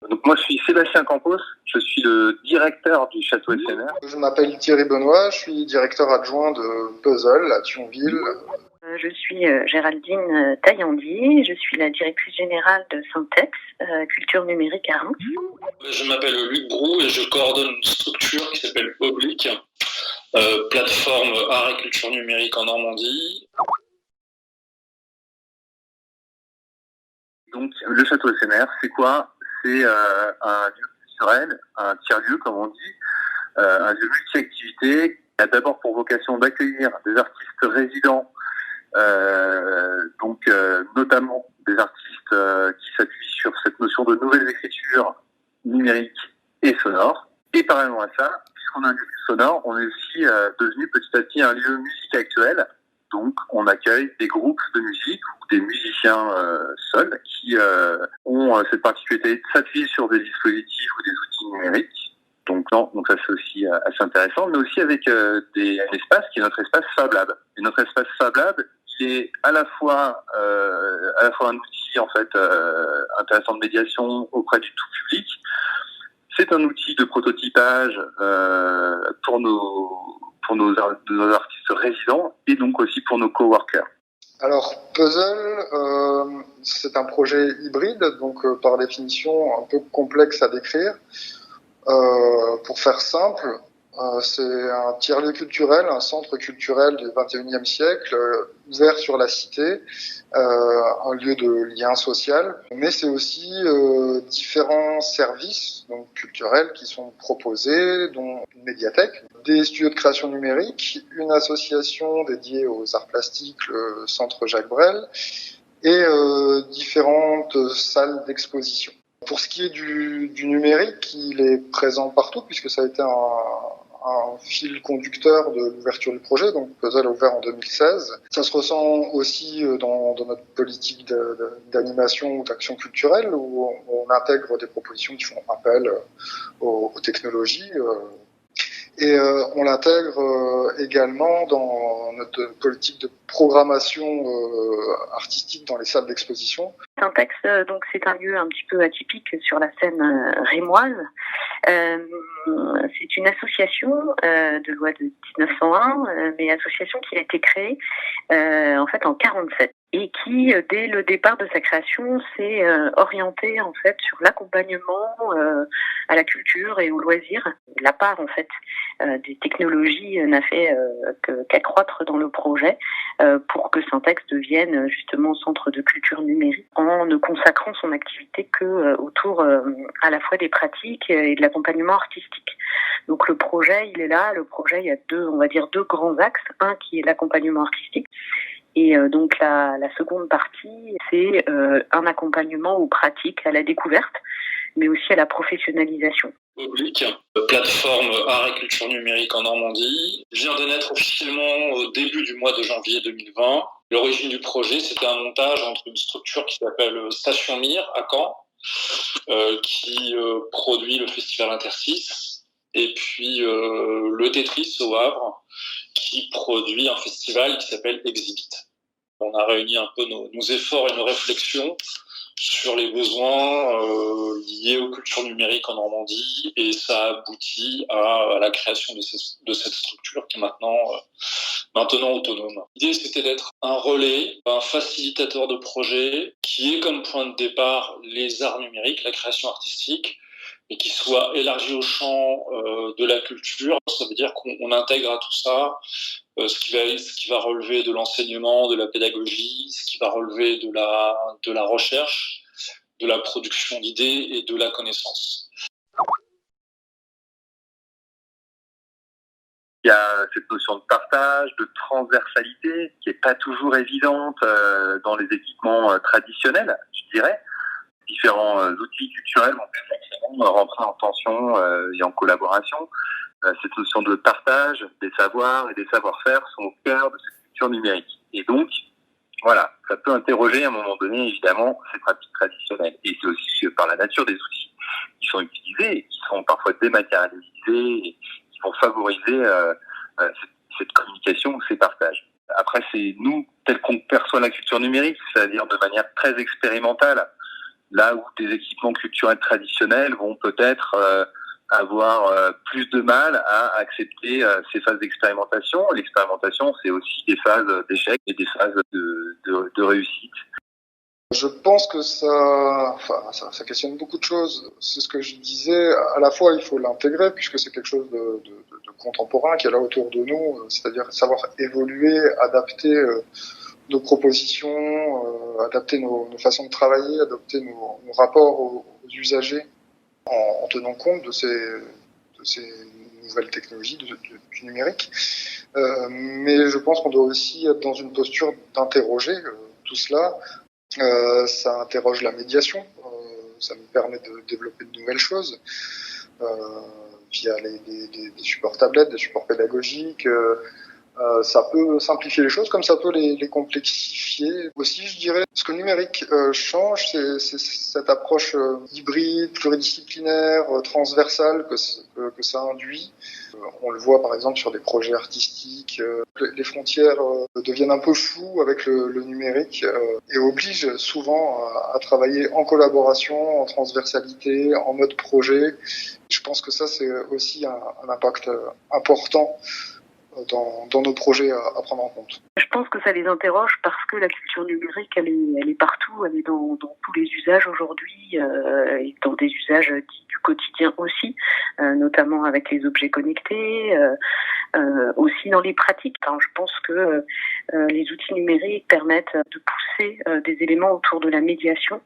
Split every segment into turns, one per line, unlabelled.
Donc moi je suis Sébastien Campos, je suis le directeur du château éphémère.
Je m'appelle Thierry Benoît, je suis directeur adjoint de Puzzle à Thionville.
Je suis Géraldine Taillandier, je suis la directrice générale de Syntex, culture numérique à Reims.
Je m'appelle Luc Brou et je coordonne une structure qui s'appelle Oblique, plateforme art et culture numérique en Normandie.
Donc le château éphémère, c'est quoi? C'est un lieu culturel, un tiers-lieu comme on dit, un lieu multi-activité qui a d'abord pour vocation d'accueillir des artistes résidents, notamment des artistes qui s'appuient sur cette notion de nouvelles écritures numériques et sonores. Et parallèlement à ça, puisqu'on a un lieu sonore, on est aussi devenu petit à petit un lieu musique actuel. Donc, on accueille des groupes de musique ou des musiciens seuls qui ont cette particularité de s'appuyer sur des dispositifs ou des outils numériques. Donc ça c'est aussi assez intéressant, mais aussi avec un espace qui est notre espace Fab Lab. Et notre espace Fab Lab qui est à la fois un outil en fait intéressant de médiation auprès du tout public. C'est un outil de prototypage pour nos artistes résidents et donc aussi pour nos coworkers.
Alors Puzzle, c'est un projet hybride, donc par définition un peu complexe à décrire. Pour faire simple, c'est un tiers-lieu culturel, un centre culturel du XXIe siècle, ouvert sur la cité, un lieu de lien social, mais c'est aussi différents services donc culturels qui sont proposés, dont une médiathèque, des studios de création numérique, une association dédiée aux arts plastiques, le Centre Jacques Brel, et différentes salles d'exposition. Pour ce qui est du numérique, il est présent partout puisque ça a été un fil conducteur de l'ouverture du projet. Donc Puzzle a ouvert en 2016. Ça se ressent aussi dans notre politique d'animation ou d'action culturelle où on intègre des propositions qui font appel aux technologies. Et on l'intègre également dans notre politique de programmation artistique dans les salles d'exposition.
Syntex, donc c'est un lieu un petit peu atypique sur la scène rémoise. C'est une association de loi de 1901, mais association qui a été créée en fait en 47 et qui, dès le départ de sa création, s'est orientée en fait sur l'accompagnement à la culture et aux loisirs. La part en fait des technologies n'a fait qu'accroître dans le projet pour que Syntex devienne justement centre de culture numérique en ne consacrant son activité que autour à la fois des pratiques et de l'accompagnement artistique. Donc le projet, il est là. Le projet, il y a deux grands axes. Un qui est l'accompagnement artistique. Et donc la seconde partie, c'est un accompagnement aux pratiques, à la découverte, mais aussi à la professionnalisation.
Oblique, plateforme art et culture numérique en Normandie, vient de naître officiellement au début du mois de janvier 2020. L'origine du projet, c'était un montage entre une structure qui s'appelle Station Mire à Caen, qui produit le festival Interstice, et puis le Tetris au Havre, qui produit un festival qui s'appelle Exhibit. On a réuni un peu nos efforts et nos réflexions sur les besoins liés aux cultures numériques en Normandie, et ça a abouti à la création de cette structure qui est maintenant autonome. L'idée, c'était d'être un relais, un facilitateur de projet qui ait comme point de départ les arts numériques, la création artistique, et qui soit élargi au champ de la culture. Ça veut dire qu'on intègre à tout ça ce qui va relever de l'enseignement, de la pédagogie, ce qui va relever de la recherche, de la production d'idées et de la connaissance.
Il y a cette notion de partage, de transversalité qui n'est pas toujours évidente dans les équipements traditionnels, je dirais. Différents outils culturels vont forcément rentrer en tension et en collaboration. Cette notion de partage des savoirs et des savoir-faire sont au cœur de cette culture numérique. Et donc, voilà, ça peut interroger à un moment donné, évidemment, ces pratiques traditionnelles. Et c'est aussi par la nature des outils qui sont utilisés et qui sont parfois dématérialisés et qui vont favoriser cette communication ou ces partages. Après, c'est nous, tel qu'on perçoit la culture numérique, c'est-à-dire de manière très expérimentale, là où des équipements culturels traditionnels vont peut-être avoir plus de mal à accepter ces phases d'expérimentation. L'expérimentation, c'est aussi des phases d'échec et des phases de réussite.
Je pense que ça questionne beaucoup de choses. C'est ce que je disais. À la fois, il faut l'intégrer puisque c'est quelque chose de contemporain qui est là autour de nous, c'est-à-dire savoir évoluer, adapter nos propositions, adapter nos façons de travailler, adapter nos rapports aux usagers en tenant compte de ces nouvelles technologies du numérique. Mais je pense qu'on doit aussi être dans une posture d'interroger tout cela. Ça interroge la médiation, ça nous permet de développer de nouvelles choses via des supports tablettes, des supports pédagogiques. Ça peut simplifier les choses comme ça peut les complexifier. Aussi, je dirais, ce que le numérique change, c'est cette approche hybride, pluridisciplinaire, transversale que ça induit. On le voit par exemple sur des projets artistiques. Les frontières deviennent un peu floues avec le numérique et obligent souvent à travailler en collaboration, en transversalité, en mode projet. Je pense que ça, c'est aussi un impact important dans nos projets à prendre en compte.
Je pense que ça les interroge parce que la culture numérique, elle est partout, elle est dans tous les usages aujourd'hui, et dans des usages dits du quotidien aussi, notamment avec les objets connectés, aussi dans les pratiques. Alors, je pense que les outils numériques permettent de pousser des éléments autour de la médiation,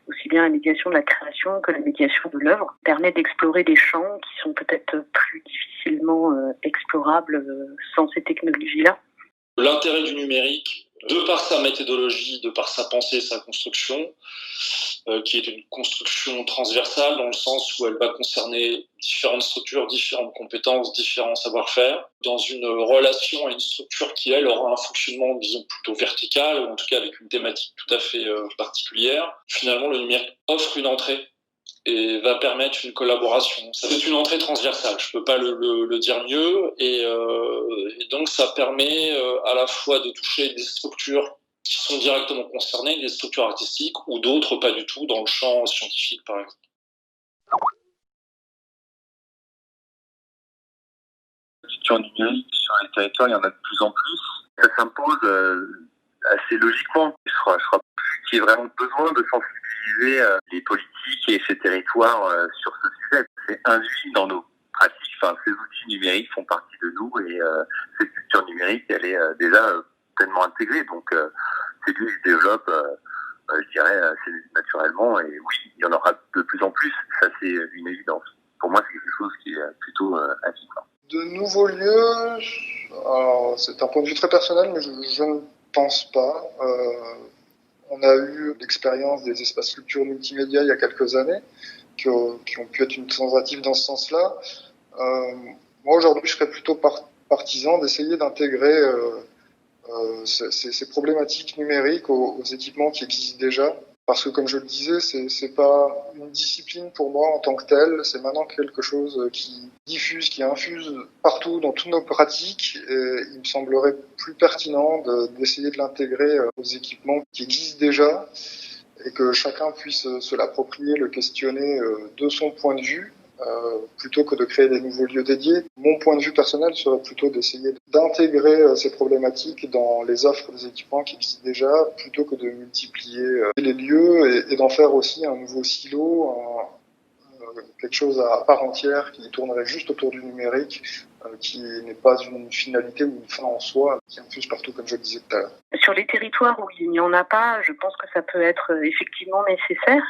aussi bien la médiation de la création que la médiation de l'œuvre, permet d'explorer des champs qui sont peut-être plus difficilement explorables sans ces technologies-là.
L'intérêt du numérique, de par sa méthodologie, de par sa pensée, sa construction, qui est une construction transversale dans le sens où elle va concerner différentes structures, différentes compétences, différents savoir-faire, dans une relation à une structure qui, elle, aura un fonctionnement, disons, plutôt vertical, ou en tout cas avec une thématique tout à fait particulière. Finalement, le numérique offre une entrée et va permettre une collaboration. C'est une entrée transversale, je peux pas le dire mieux, et donc ça permet à la fois de toucher des structures qui sont directement concernées, des structures artistiques, ou d'autres pas du tout, dans le champ scientifique par exemple.
La culture numérique sur les territoires, il y en a de plus en plus. Ça s'impose assez logiquement. Je crois plus qu'il y ait vraiment besoin de sensibiliser les politiques et ces territoires sur ce sujet. C'est induit dans nos pratiques. Enfin, ces outils numériques font partie de nous et cette culture numérique, elle est déjà pleinement intégrée. Donc, c'est lui qui se développe, je dirais, assez naturellement. Et oui, il y en aura de plus en plus. Ça, c'est une évidence. Pour moi, c'est quelque chose qui est plutôt acquis.
De nouveaux lieux, alors, c'est un point de vue très personnel, mais je ne pense pas. On a eu l'expérience des espaces culture multimédia il y a quelques années, qui ont pu être une tentative dans ce sens-là. Moi, aujourd'hui, je serais plutôt partisan d'essayer d'intégrer ces problématiques numériques aux équipements qui existent déjà. Parce que, comme je le disais, c'est pas une discipline pour moi en tant que telle. C'est maintenant quelque chose qui diffuse, qui infuse partout dans toutes nos pratiques. Et il me semblerait plus pertinent d'essayer de l'intégrer aux équipements qui existent déjà et que chacun puisse se l'approprier, le questionner de son point de vue. Plutôt que de créer des nouveaux lieux dédiés. Mon point de vue personnel serait plutôt d'essayer d'intégrer ces problématiques dans les offres des équipements qui existent déjà, plutôt que de multiplier les lieux et d'en faire aussi un nouveau silo, quelque chose à part entière qui tournerait juste autour du numérique, qui n'est pas une finalité ou une fin en soi, qui infuse partout, comme je le disais tout à l'heure.
Sur les territoires où il n'y en a pas, je pense que ça peut être effectivement nécessaire.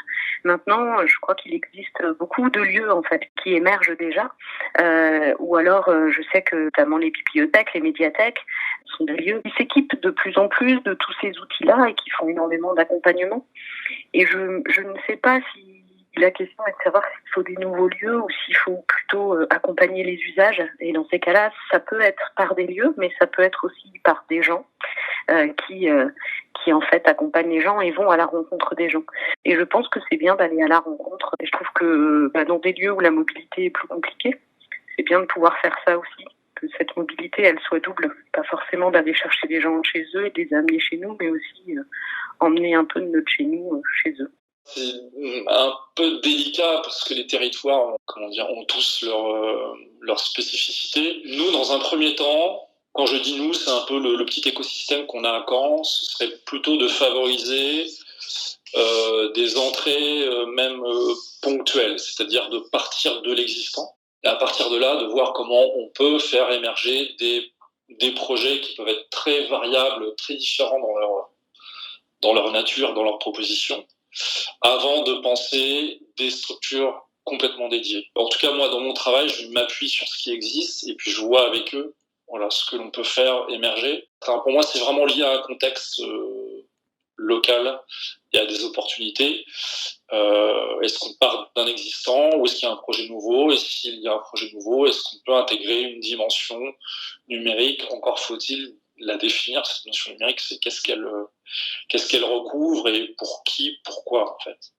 Maintenant, je crois qu'il existe beaucoup de lieux en fait qui émergent déjà, ou alors je sais que notamment les bibliothèques, les médiathèques sont des lieux qui s'équipent de plus en plus de tous ces outils-là et qui font énormément d'accompagnement. Et je ne sais pas si la question est de savoir s'il faut des nouveaux lieux ou s'il faut plutôt accompagner les usages. Et dans ces cas-là, ça peut être par des lieux, mais ça peut être aussi par des gens qui en fait accompagnent les gens et vont à la rencontre des gens. Et je pense que c'est bien d'aller à la rencontre. Et je trouve que dans des lieux où la mobilité est plus compliquée, c'est bien de pouvoir faire ça aussi. que cette mobilité, elle soit double. Pas forcément d'aller chercher des gens chez eux et de les amener chez nous, mais aussi emmener un peu de notre chez nous chez eux.
C'est un peu délicat parce que les territoires, ont tous leur spécificité. Nous, dans un premier temps, quand je dis nous, c'est un peu le petit écosystème qu'on a à Caen, ce serait plutôt de favoriser des entrées même ponctuelles, c'est-à-dire de partir de l'existant. Et à partir de là, de voir comment on peut faire émerger des projets qui peuvent être très variables, très différents dans leur nature, dans leur proposition, avant de penser des structures complètement dédiées. En tout cas, moi, dans mon travail, je m'appuie sur ce qui existe et puis je vois avec eux ce que l'on peut faire émerger. Enfin, pour moi, c'est vraiment lié à un contexte local et à des opportunités. Est-ce qu'on part d'un existant ou est-ce qu'il y a un projet nouveau? Et s'il y a un projet nouveau, est-ce qu'on peut intégrer une dimension numérique? Encore faut-il la définir, cette notion numérique, c'est qu'est-ce qu'elle recouvre et pour qui, pourquoi en fait.